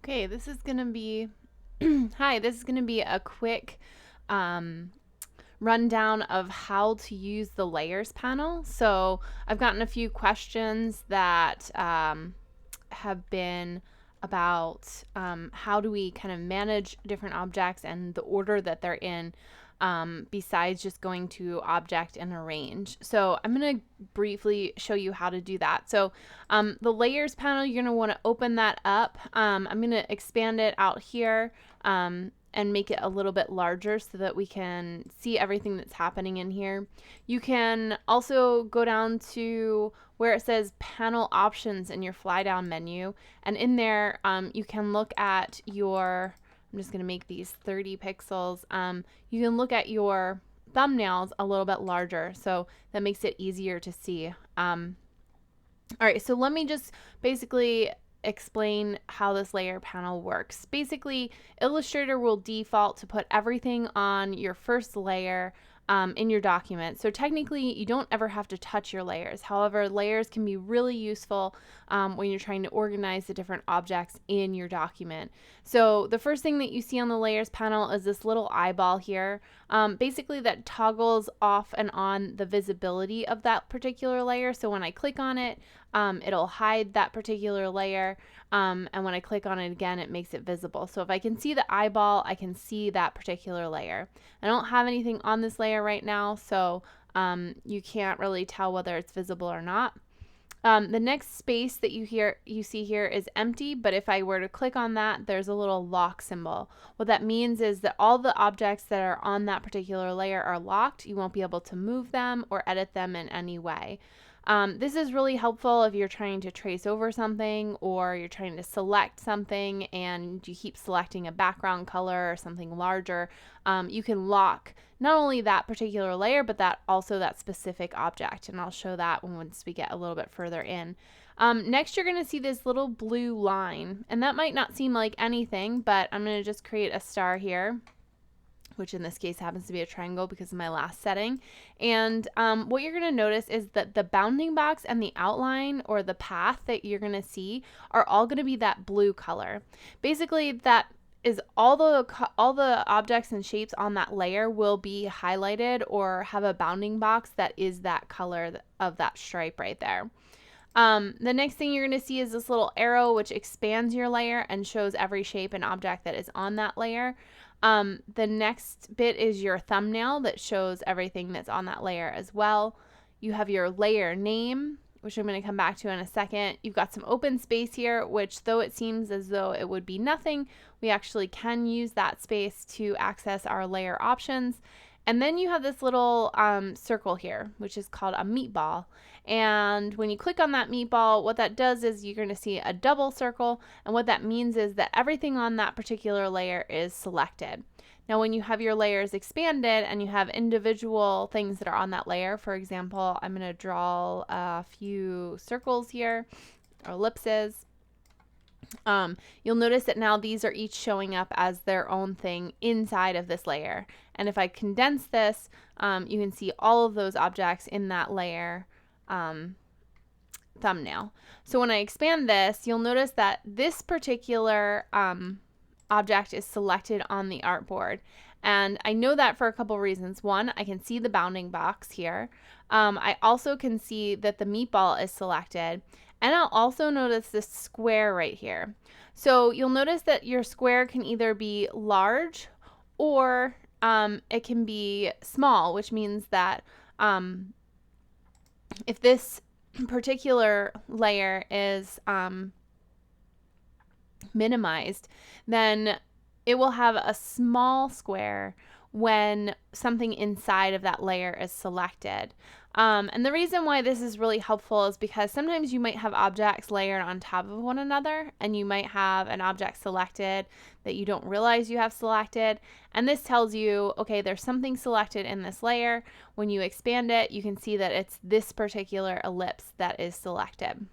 Okay, this is going to be, hi, this is going to be a quick rundown of how to use the layers panel. So I've gotten a few questions that have been about how do we kind of manage different objects and the order that they're in, besides just going to object and arrange. So I'm going to briefly show you how to do that. So the layers panel, you're going to want to open that up. I'm going to expand it out here and make it a little bit larger so that we can see everything that's happening in here. You can also go down to where it says panel options in your fly down menu, and in there you can look at your, I'm just going to make these 30 pixels. You can look at your thumbnails a little bit larger, so that makes it easier to see. All right, so let me just basically explain how this layer panel works. Basically, Illustrator will default to put everything on your first layer in your document. So technically, you don't ever have to touch your layers. However, layers can be really useful when you're trying to organize the different objects in your document. So the first thing that you see on the layers panel is this little eyeball here. Basically, that toggles off and on the visibility of that particular layer. So when I click on it, it'll hide that particular layer, and when I click on it again, it makes it visible. So if I can see the eyeball, I can see that particular layer. I don't have anything on this layer right now, so you can't really tell whether it's visible or not. The next space that you see here is empty, but if I were to click on that, there's a little lock symbol. What that means is that all the objects that are on that particular layer are locked. You won't be able to move them or edit them in any way. This is really helpful if you're trying to trace over something or you're trying to select something and you keep selecting a background color or something larger. You can lock not only that particular layer, but also that specific object. And I'll show that once we get a little bit further in. Next, you're going to see this little blue line, and that might not seem like anything, but I'm going to just create a star here, which in this case happens to be a triangle because of my last setting. And what you're going to notice is that the bounding box and the outline, or the path that you're going to see, are all going to be that blue color. Basically, that is all the objects and shapes on that layer will be highlighted or have a bounding box that is that color of that stripe right there. The next thing you're going to see is this little arrow, which expands your layer and shows every shape and object that is on that layer. The next bit is your thumbnail that shows everything that's on that layer as well. You have your layer name, which I'm going to come back to in a second. You've got some open space here, which though it seems as though it would be nothing, we actually can use that space to access our layer options. And then you have this little circle here, which is called a meatball. And when you click on that meatball, what that does is you're going to see a double circle. And what that means is that everything on that particular layer is selected. Now, when you have your layers expanded and you have individual things that are on that layer, for example, I'm going to draw a few circles here, or ellipses. You'll notice that now these are each showing up as their own thing inside of this layer. And if I condense this, you can see all of those objects in that layer thumbnail. So when I expand this, you'll notice that this particular object is selected on the artboard. And I know that for a couple reasons. One, I can see the bounding box here. I also can see that the meatball is selected. And I'll also notice this square right here. So you'll notice that your square can either be large or it can be small, which means that if this particular layer is minimized, then it will have a small square when something inside of that layer is selected. And the reason why this is really helpful is because sometimes you might have objects layered on top of one another, and you might have an object selected that you don't realize you have selected. And this tells you, okay, there's something selected in this layer. When you expand it, you can see that it's this particular ellipse that is selected.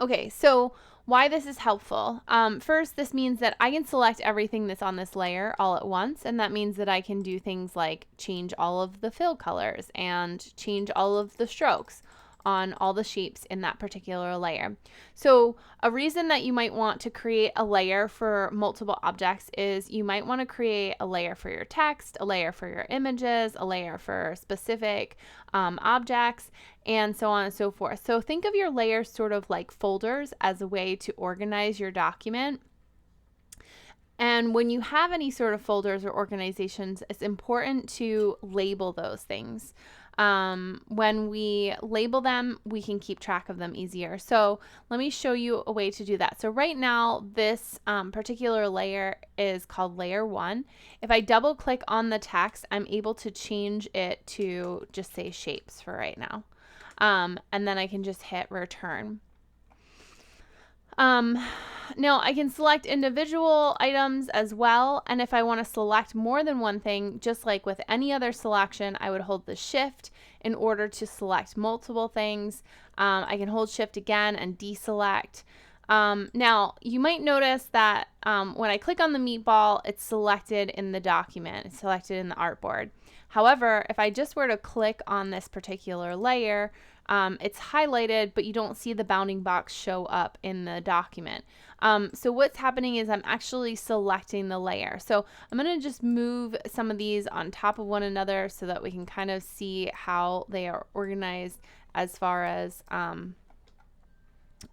Okay, so why this is helpful. First, this means that I can select everything that's on this layer all at once, and that means that I can do things like change all of the fill colors and change all of the strokes on all the shapes in that particular layer. So a reason that you might want to create a layer for multiple objects is you might want to create a layer for your text, a layer for your images, a layer for specific objects, and so on and so forth. So think of your layers sort of like folders as a way to organize your document. And when you have any sort of folders or organizations, it's important to label those things. When we label them, we can keep track of them easier. So let me show you a way to do that. So right now, this particular layer is called layer 1. If I double click on the text, I'm able to change it to just say shapes for right now. And then I can just hit return. Now I can select individual items as well, and if I want to select more than one thing, just like with any other selection, I would hold the shift in order to select multiple things. I can hold shift again and deselect. Now you might notice that when I click on the meatball, it's selected in the document, it's selected in the artboard. However, if I just were to click on this particular layer, it's highlighted, but you don't see the bounding box show up in the document. So what's happening is I'm actually selecting the layer. So I'm going to just move some of these on top of one another so that we can kind of see how they are organized as far as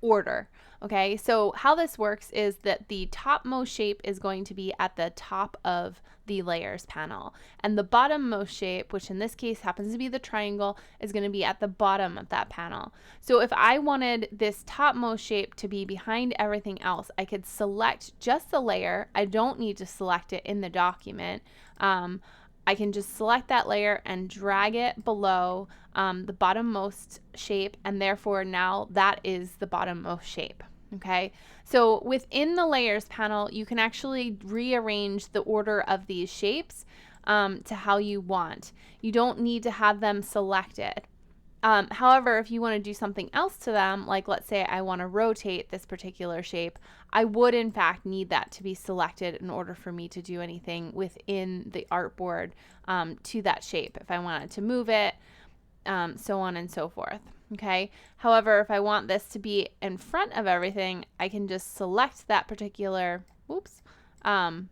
order. Okay, so how this works is that the topmost shape is going to be at the top of the layers panel, and the bottommost shape, which in this case happens to be the triangle, is going to be at the bottom of that panel. So if I wanted this topmost shape to be behind everything else, I could select just the layer. I don't need to select it in the document. I can just select that layer and drag it below the bottommost shape, and therefore now that is the bottommost shape. Okay, so within the layers panel, you can actually rearrange the order of these shapes to how you want. You don't need to have them selected. However, if you want to do something else to them, like let's say I want to rotate this particular shape, I would in fact need that to be selected in order for me to do anything within the artboard to that shape. If I wanted to move it, so on and so forth. Okay. However, if I want this to be in front of everything, I can just select that particular, that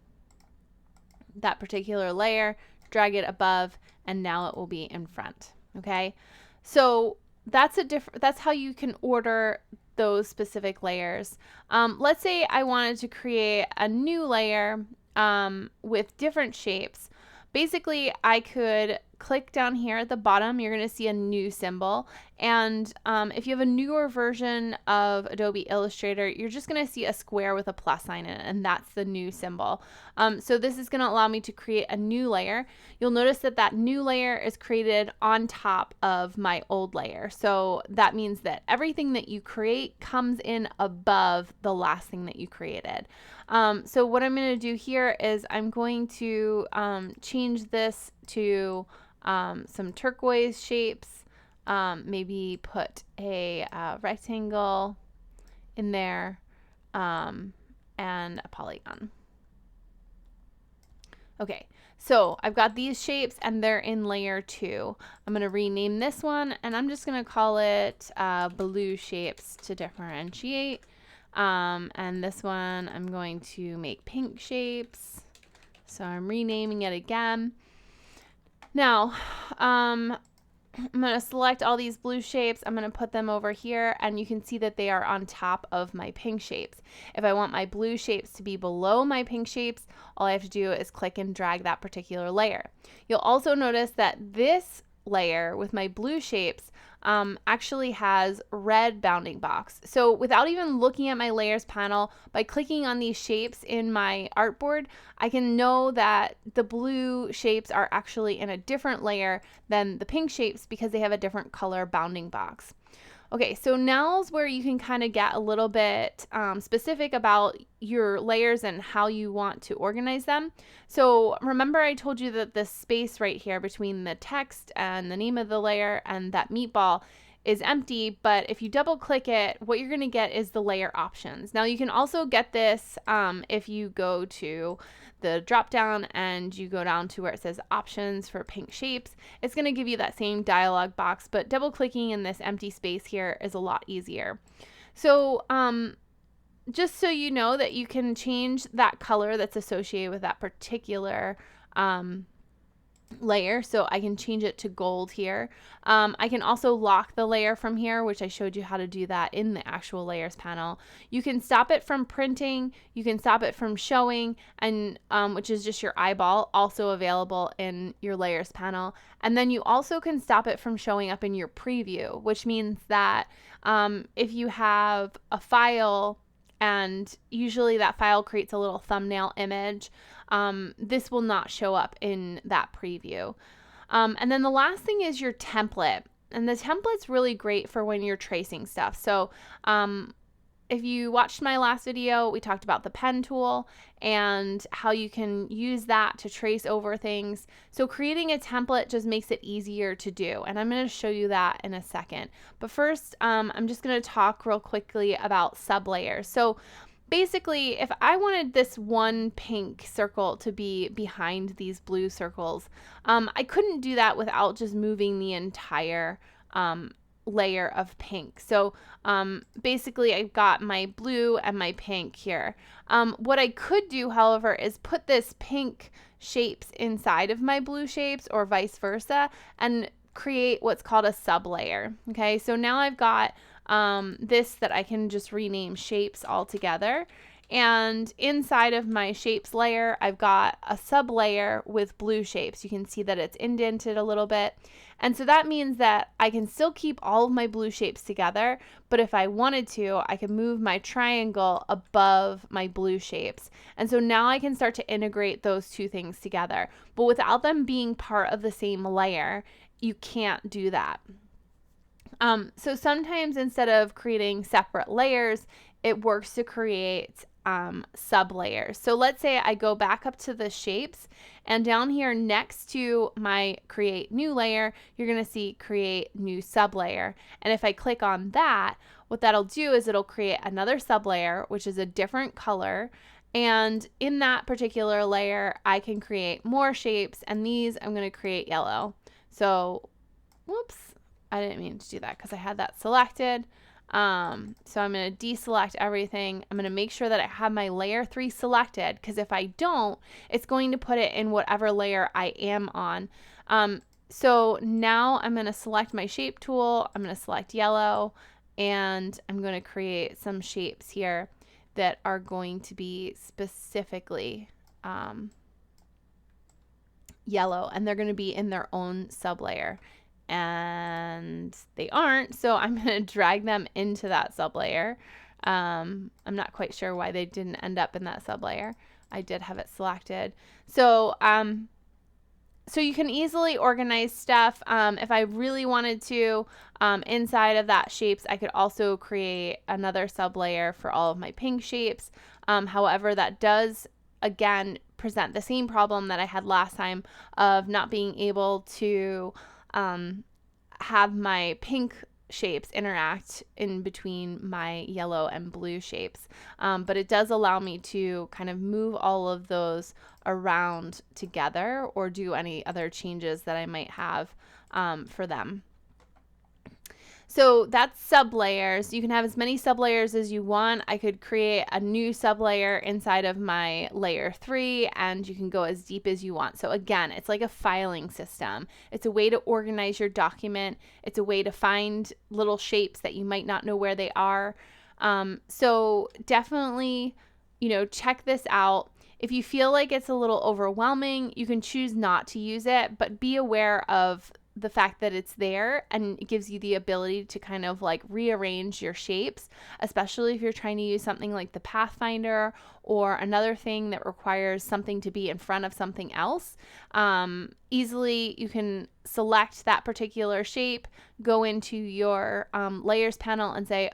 particular layer, drag it above, and now it will be in front. Okay. So that's how you can order those specific layers. Let's say I wanted to create a new layer with different shapes. Basically, I could click down here at the bottom. You're going to see a new symbol. And if you have a newer version of Adobe Illustrator, you're just going to see a square with a plus sign in it, and that's the new symbol. So this is going to allow me to create a new layer. You'll notice that that new layer is created on top of my old layer. So that means that everything that you create comes in above the last thing that you created. So what I'm going to do here is I'm going to change this to some turquoise shapes, maybe put a rectangle in there, and a polygon. Okay, so I've got these shapes and they're in layer 2. I'm going to rename this one and I'm just going to call it blue shapes to differentiate. And this one I'm going to make pink shapes. So I'm renaming it again. Now, I'm going to select all these blue shapes. I'm going to put them over here, and you can see that they are on top of my pink shapes. If I want my blue shapes to be below my pink shapes, all I have to do is click and drag that particular layer. You'll also notice that this layer with my blue shapes actually has red bounding box. So without even looking at my layers panel, by clicking on these shapes in my artboard, I can know that the blue shapes are actually in a different layer than the pink shapes because they have a different color bounding box. Okay, so now's where you can kind of get a little bit specific about your layers and how you want to organize them. So remember I told you that this space right here between the text and the name of the layer and that meatball is empty, but if you double click it, what you're going to get is the layer options. Now you can also get this if you go to the drop down and you go down to where it says options for pink shapes. It's going to give you that same dialog box, but double clicking in this empty space here is a lot easier. So just so you know that you can change that color that's associated with that particular layer. So I can change it to gold here. I can also lock the layer from here, which I showed you how to do that in the actual layers panel. You can stop it from printing, you can stop it from showing, and which is just your eyeball, also available in your layers panel. And then you also can stop it from showing up in your preview, which means that if you have a file and usually that file creates a little thumbnail image, this will not show up in that preview. And then the last thing is your template. And the template's really great for when you're tracing stuff. So if you watched my last video, we talked about the pen tool and how you can use that to trace over things. So creating a template just makes it easier to do. And I'm going to show you that in a second. But first, I'm just going to talk real quickly about sublayers. So basically, if I wanted this one pink circle to be behind these blue circles, I couldn't do that without just moving the entire layer of pink. So basically I've got my blue and my pink here. What I could do, however, is put this pink shapes inside of my blue shapes or vice versa and create what's called a sublayer. Okay, so now I've got this that I can just rename shapes altogether. And inside of my shapes layer, I've got a sublayer with blue shapes. You can see that it's indented a little bit. And so that means that I can still keep all of my blue shapes together, but if I wanted to, I could move my triangle above my blue shapes. And so now I can start to integrate those two things together. But without them being part of the same layer, you can't do that. So sometimes instead of creating separate layers, it works to create sublayers. So let's say I go back up to the shapes, and down here next to my create new layer, you're going to see create new sublayer. And if I click on that, what that'll do is it'll create another sublayer, which is a different color. And in that particular layer, I can create more shapes, and these I'm going to create yellow. So, whoops, I didn't mean to do that because I had that selected. So I'm going to deselect everything. I'm going to make sure that I have my layer 3 selected, because if I don't, it's going to put it in whatever layer I am on. So now I'm going to select my shape tool. I'm going to select yellow, and I'm going to create some shapes here that are going to be specifically yellow, and they're going to be in their own sublayer. And they aren't, so I'm going to drag them into that sublayer. I'm not quite sure why they didn't end up in that sublayer. I did have it selected. So so you can easily organize stuff. If I really wanted to, inside of that shapes, I could also create another sublayer for all of my pink shapes. However, that does, again, present the same problem that I had last time of not being able to have my pink shapes interact in between my yellow and blue shapes. But it does allow me to kind of move all of those around together or do any other changes that I might have for them. So that's sublayers. You can have as many sublayers as you want. I could create a new sublayer inside of my layer 3, and you can go as deep as you want. So again, it's like a filing system. It's a way to organize your document. It's a way to find little shapes that you might not know where they are. So definitely, check this out. If you feel like it's a little overwhelming, you can choose not to use it, but be aware of the fact that it's there, and it gives you the ability to kind of like rearrange your shapes, especially if you're trying to use something like the Pathfinder or another thing that requires something to be in front of something else. Easily you can select that particular shape, go into your layers panel and say,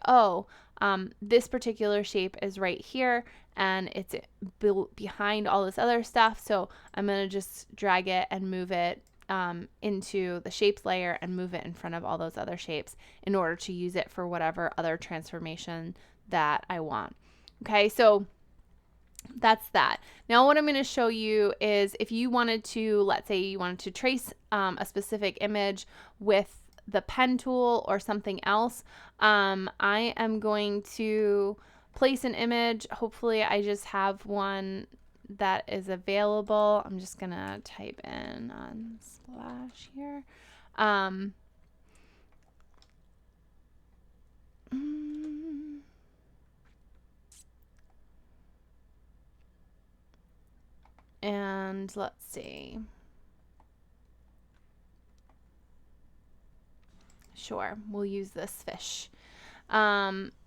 this particular shape is right here and it's behind all this other stuff, so I'm going to just drag it and move it into the shapes layer and move it in front of all those other shapes in order to use it for whatever other transformation that I want. Okay, so that's that. Now what I'm going to show you is if you wanted to, let's say you wanted to trace a specific image with the pen tool or something else, I am going to place an image. Hopefully I just have one that is available. I'm just going to type in on Splash here. And let's see. Sure, we'll use this fish.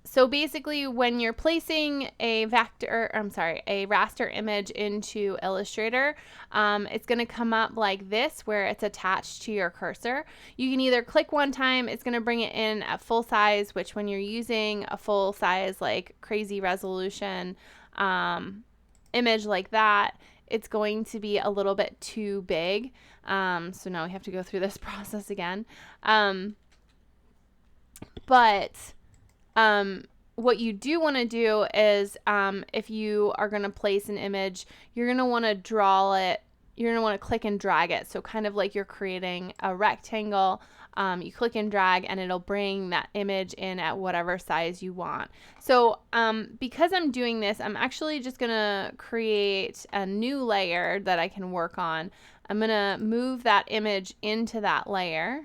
So basically when you're placing a raster image into Illustrator, it's going to come up like this where it's attached to your cursor. You can either click one time, it's going to bring it in at full size, which when you're using a full size, like crazy resolution image like that, it's going to be a little bit too big. So now we have to go through this process again. But what you do want to do is if you are going to place an image, you're going to want to draw it. You're going to want to click and drag it. So kind of like you're creating a rectangle, you click and drag and it'll bring that image in at whatever size you want. So because I'm doing this, I'm actually just going to create a new layer that I can work on. I'm going to move that image into that layer.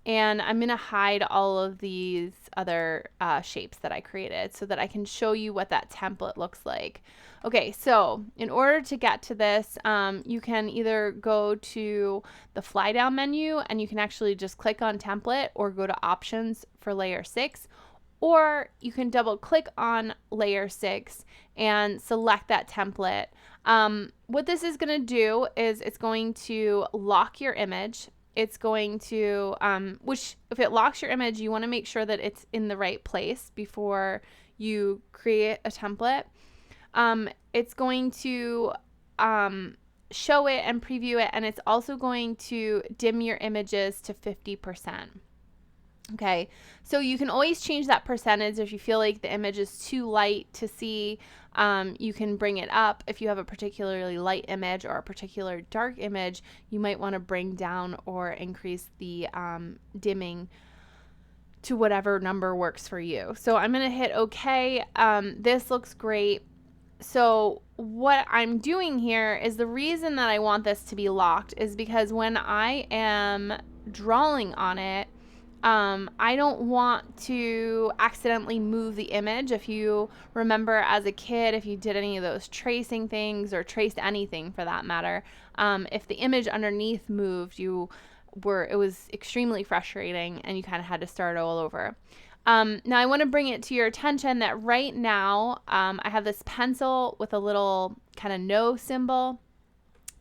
And I'm going to hide all of these other shapes that I created so that I can show you what that template looks like. Okay, so in order to get to this, you can either go to the fly down menu and you can actually just click on template or go to options for layer 6. Or you can double click on layer 6 and select that template. What this is going to do is it's going to lock your image. It's going to, which if it locks your image, you want to make sure that it's in the right place before you create a template. It's going to show it and preview it, and it's also going to dim your images to 50%. Okay, so you can always change that percentage if you feel like the image is too light to see. You can bring it up. If you have a particularly light image or a particular dark image, you might want to bring down or increase the dimming to whatever number works for you. So I'm going to hit OK. This looks great. So what I'm doing here is the reason that I want this to be locked is because when I am drawing on it, I don't want to accidentally move the image. If you remember as a kid, if you did any of those tracing things or traced anything for that matter, if the image underneath moved, it was extremely frustrating and you kind of had to start all over. Now I want to bring it to your attention that right now I have this pencil with a little kind of no symbol.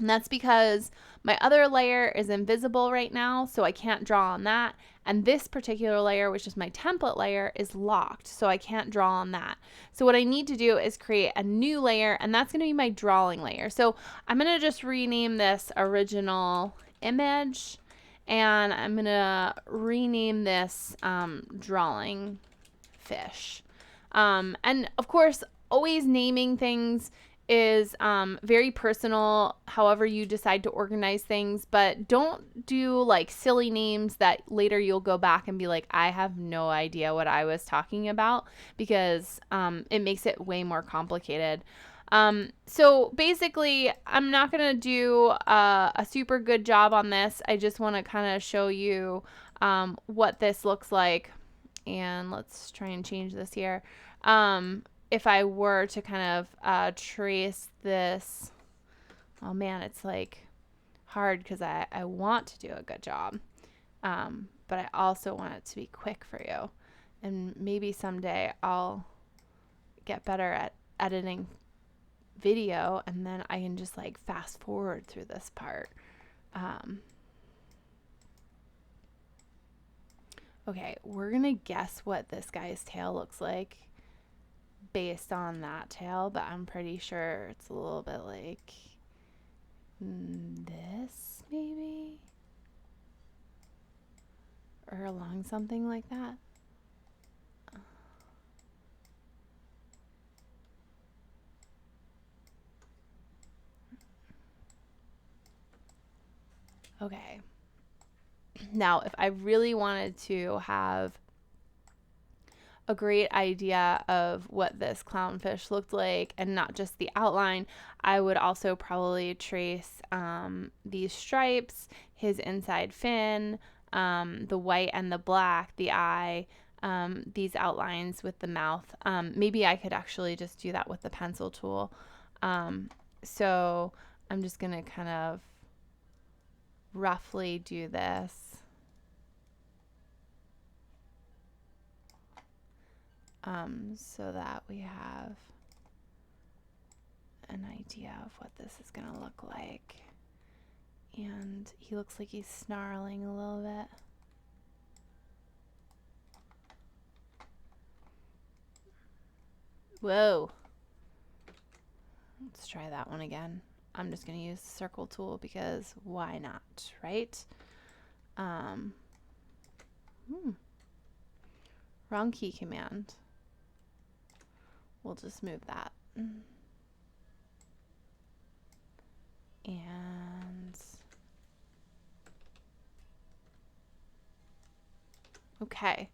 And that's because my other layer is invisible right now, so I can't draw on that. And this particular layer, which is my template layer, is locked, so I can't draw on that. So what I need to do is create a new layer, and that's going to be my drawing layer. So I'm going to just rename this original image, and I'm going to rename this drawing fish. And of course, always naming things is very personal, however you decide to organize things, but don't do like silly names that later you'll go back and be like, I have no idea what I was talking about, because it makes it way more complicated. So basically, I'm not going to do a super good job on this. I just want to kind of show you what this looks like. And let's try and change this here. If I were to kind of trace this, oh man, it's like hard because I want to do a good job, but I also want it to be quick for you. And maybe someday I'll get better at editing video and then I can just like fast forward through this part. Okay, we're gonna guess what this guy's tail looks like based on that tail, but I'm pretty sure it's a little bit like this maybe, or along something like that. Okay. Now, if I really wanted to have a great idea of what this clownfish looked like and not just the outline, I would also probably trace these stripes, his inside fin, the white and the black, the eye, these outlines with the mouth. Maybe I could actually just do that with the pencil tool. So I'm just going to kind of roughly do this. So that we have an idea of what this is going to look like. And he looks like he's snarling a little bit. Whoa. Let's try that one again. I'm just going to use the circle tool because why not, right? Wrong key command. We'll just move that. And okay.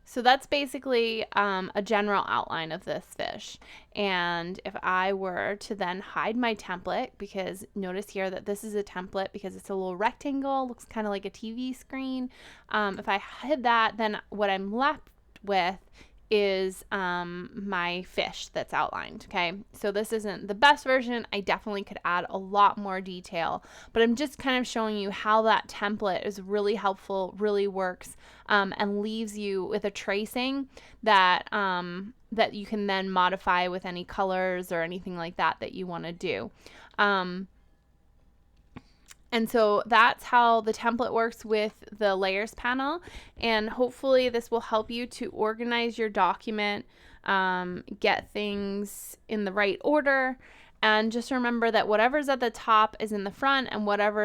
So that's basically a general outline of this fish. And if I were to then hide my template, because notice here that this is a template because it's a little rectangle, looks kind of like a TV screen. If I hid that, then what I'm left with is my fish that's outlined. Okay, so this isn't the best version. I definitely could add a lot more detail, but I'm just kind of showing you how that template is really helpful, really works, and leaves you with a tracing that that you can then modify with any colors or anything like that that you want to do. And so that's how the template works with the layers panel. And hopefully this will help you to organize your document, get things in the right order. And just remember that whatever's at the top is in the front and whatever